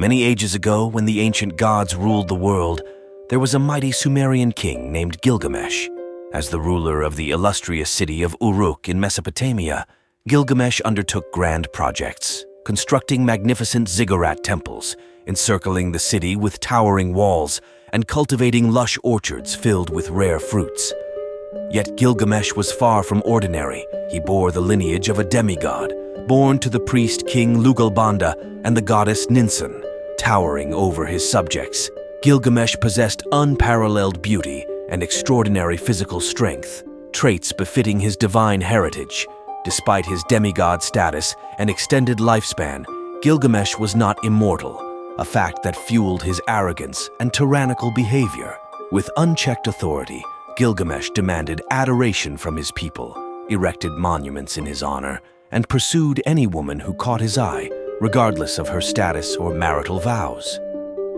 Many ages ago, when the ancient gods ruled the world, there was a mighty Sumerian king named Gilgamesh. As the ruler of the illustrious city of Uruk in Mesopotamia, Gilgamesh undertook grand projects, constructing magnificent ziggurat temples, encircling the city with towering walls, and cultivating lush orchards filled with rare fruits. Yet Gilgamesh was far from ordinary. He bore the lineage of a demigod, born to the priest King Lugalbanda and the goddess Ninsun. Towering over his subjects, Gilgamesh possessed unparalleled beauty and extraordinary physical strength, traits befitting his divine heritage. Despite his demigod status and extended lifespan, Gilgamesh was not immortal, a fact that fueled his arrogance and tyrannical behavior. With unchecked authority, Gilgamesh demanded adoration from his people, erected monuments in his honor, and pursued any woman who caught his eye, regardless of her status or marital vows.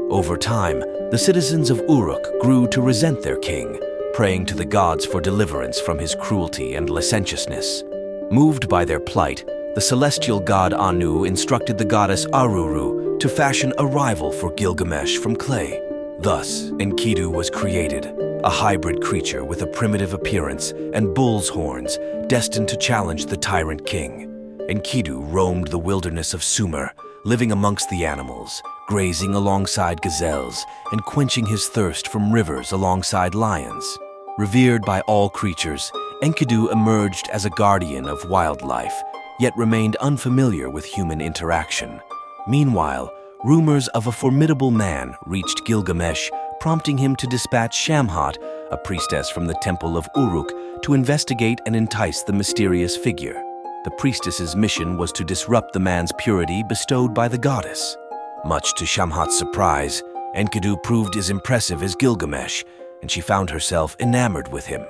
Over time, the citizens of Uruk grew to resent their king, praying to the gods for deliverance from his cruelty and licentiousness. Moved by their plight, the celestial god Anu instructed the goddess Aruru to fashion a rival for Gilgamesh from clay. Thus, Enkidu was created, a hybrid creature with a primitive appearance and bull's horns, destined to challenge the tyrant king. Enkidu roamed the wilderness of Sumer, living amongst the animals, grazing alongside gazelles, and quenching his thirst from rivers alongside lions. Revered by all creatures, Enkidu emerged as a guardian of wildlife, yet remained unfamiliar with human interaction. Meanwhile, rumors of a formidable man reached Gilgamesh, prompting him to dispatch Shamhat, a priestess from the temple of Uruk, to investigate and entice the mysterious figure. The priestess's mission was to disrupt the man's purity bestowed by the goddess. Much to Shamhat's surprise, Enkidu proved as impressive as Gilgamesh, and she found herself enamored with him.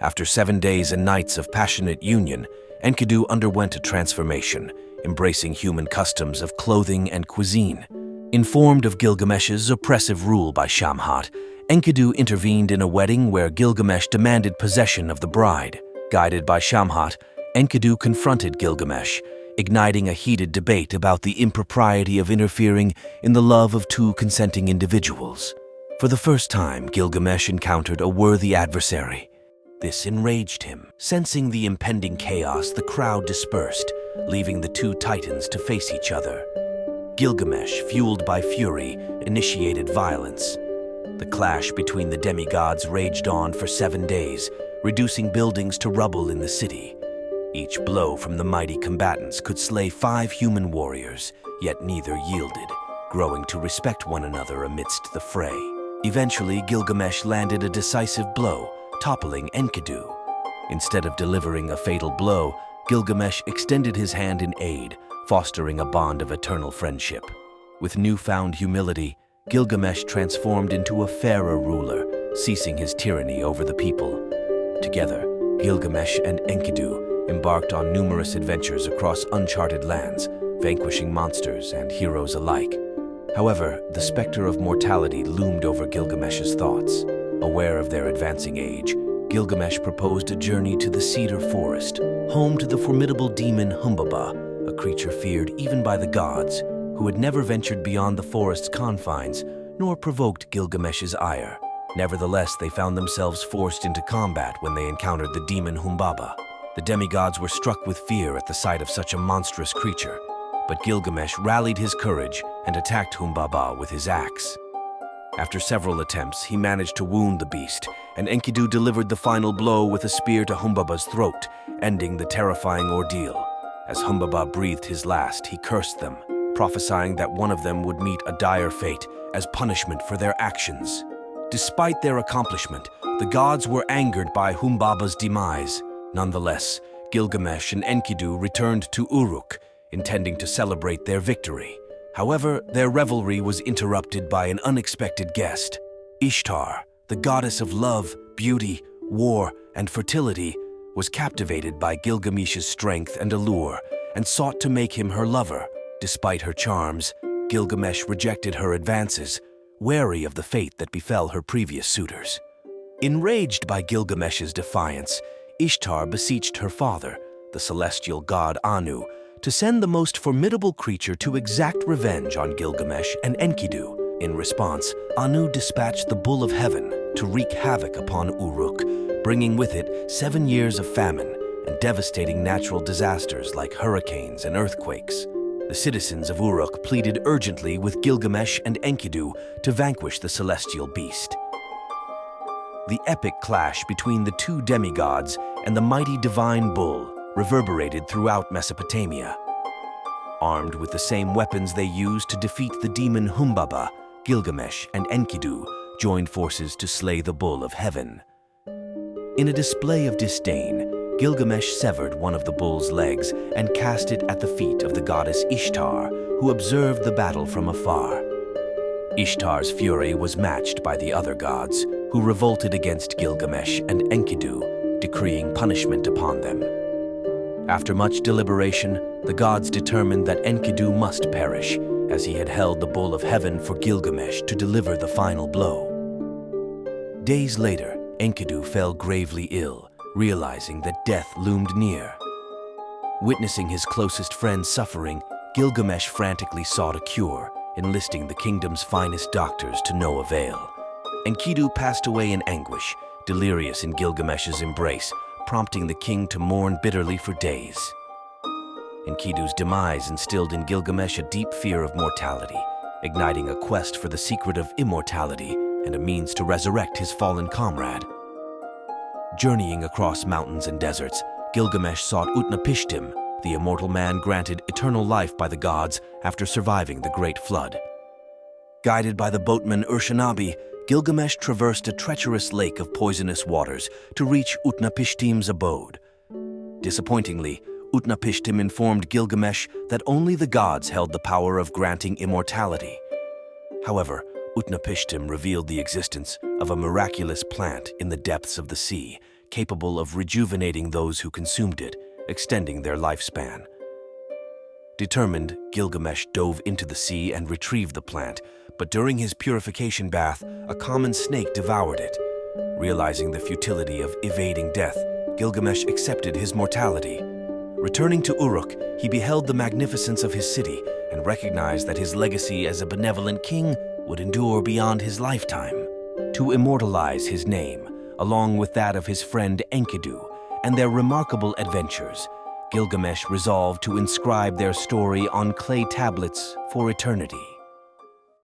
After 7 days and nights of passionate union, Enkidu underwent a transformation, embracing human customs of clothing and cuisine. Informed of Gilgamesh's oppressive rule by Shamhat, Enkidu intervened in a wedding where Gilgamesh demanded possession of the bride. Guided by Shamhat, Enkidu confronted Gilgamesh, igniting a heated debate about the impropriety of interfering in the love of two consenting individuals. For the first time, Gilgamesh encountered a worthy adversary. This enraged him. Sensing the impending chaos, the crowd dispersed, leaving the two titans to face each other. Gilgamesh, fueled by fury, initiated violence. The clash between the demigods raged on for 7 days, reducing buildings to rubble in the city. Each blow from the mighty combatants could slay 5 human warriors, yet neither yielded, growing to respect one another amidst the fray. Eventually, Gilgamesh landed a decisive blow, toppling Enkidu. Instead of delivering a fatal blow, Gilgamesh extended his hand in aid, fostering a bond of eternal friendship. With newfound humility, Gilgamesh transformed into a fairer ruler, ceasing his tyranny over the people. Together, Gilgamesh and Enkidu embarked on numerous adventures across uncharted lands, vanquishing monsters and heroes alike. However, the specter of mortality loomed over Gilgamesh's thoughts. Aware of their advancing age, Gilgamesh proposed a journey to the cedar forest, home to the formidable demon Humbaba, a creature feared even by the gods, who had never ventured beyond the forest's confines, nor provoked Gilgamesh's ire. Nevertheless, they found themselves forced into combat when they encountered the demon Humbaba. The demigods were struck with fear at the sight of such a monstrous creature, but Gilgamesh rallied his courage and attacked Humbaba with his axe. After several attempts, he managed to wound the beast, and Enkidu delivered the final blow with a spear to Humbaba's throat, ending the terrifying ordeal. As Humbaba breathed his last, he cursed them, prophesying that one of them would meet a dire fate as punishment for their actions. Despite their accomplishment, the gods were angered by Humbaba's demise. Nonetheless, Gilgamesh and Enkidu returned to Uruk, intending to celebrate their victory. However, their revelry was interrupted by an unexpected guest. Ishtar, the goddess of love, beauty, war, and fertility, was captivated by Gilgamesh's strength and allure and sought to make him her lover. Despite her charms, Gilgamesh rejected her advances, wary of the fate that befell her previous suitors. Enraged by Gilgamesh's defiance, Ishtar beseeched her father, the celestial god Anu, to send the most formidable creature to exact revenge on Gilgamesh and Enkidu. In response, Anu dispatched the Bull of Heaven to wreak havoc upon Uruk, bringing with it 7 years of famine and devastating natural disasters like hurricanes and earthquakes. The citizens of Uruk pleaded urgently with Gilgamesh and Enkidu to vanquish the celestial beast. The epic clash between the two demigods and the mighty divine bull reverberated throughout Mesopotamia. Armed with the same weapons they used to defeat the demon Humbaba, Gilgamesh and Enkidu joined forces to slay the Bull of Heaven. In a display of disdain, Gilgamesh severed one of the bull's legs and cast it at the feet of the goddess Ishtar, who observed the battle from afar. Ishtar's fury was matched by the other gods, who revolted against Gilgamesh and Enkidu, decreeing punishment upon them. After much deliberation, the gods determined that Enkidu must perish, as he had held the Bull of Heaven for Gilgamesh to deliver the final blow. Days later, Enkidu fell gravely ill, realizing that death loomed near. Witnessing his closest friend suffering, Gilgamesh frantically sought a cure, enlisting the kingdom's finest doctors to no avail. Enkidu passed away in anguish, delirious in Gilgamesh's embrace, prompting the king to mourn bitterly for days. Enkidu's demise instilled in Gilgamesh a deep fear of mortality, igniting a quest for the secret of immortality and a means to resurrect his fallen comrade. Journeying across mountains and deserts, Gilgamesh sought Utnapishtim, the immortal man granted eternal life by the gods after surviving the Great Flood. Guided by the boatman Urshanabi, Gilgamesh traversed a treacherous lake of poisonous waters to reach Utnapishtim's abode. Disappointingly, Utnapishtim informed Gilgamesh that only the gods held the power of granting immortality. However, Utnapishtim revealed the existence of a miraculous plant in the depths of the sea, capable of rejuvenating those who consumed it, extending their lifespan. Determined, Gilgamesh dove into the sea and retrieved the plant, but during his purification bath, a common snake devoured it. Realizing the futility of evading death, Gilgamesh accepted his mortality. Returning to Uruk, he beheld the magnificence of his city and recognized that his legacy as a benevolent king would endure beyond his lifetime. To immortalize his name, along with that of his friend Enkidu, and their remarkable adventures, Gilgamesh resolved to inscribe their story on clay tablets for eternity.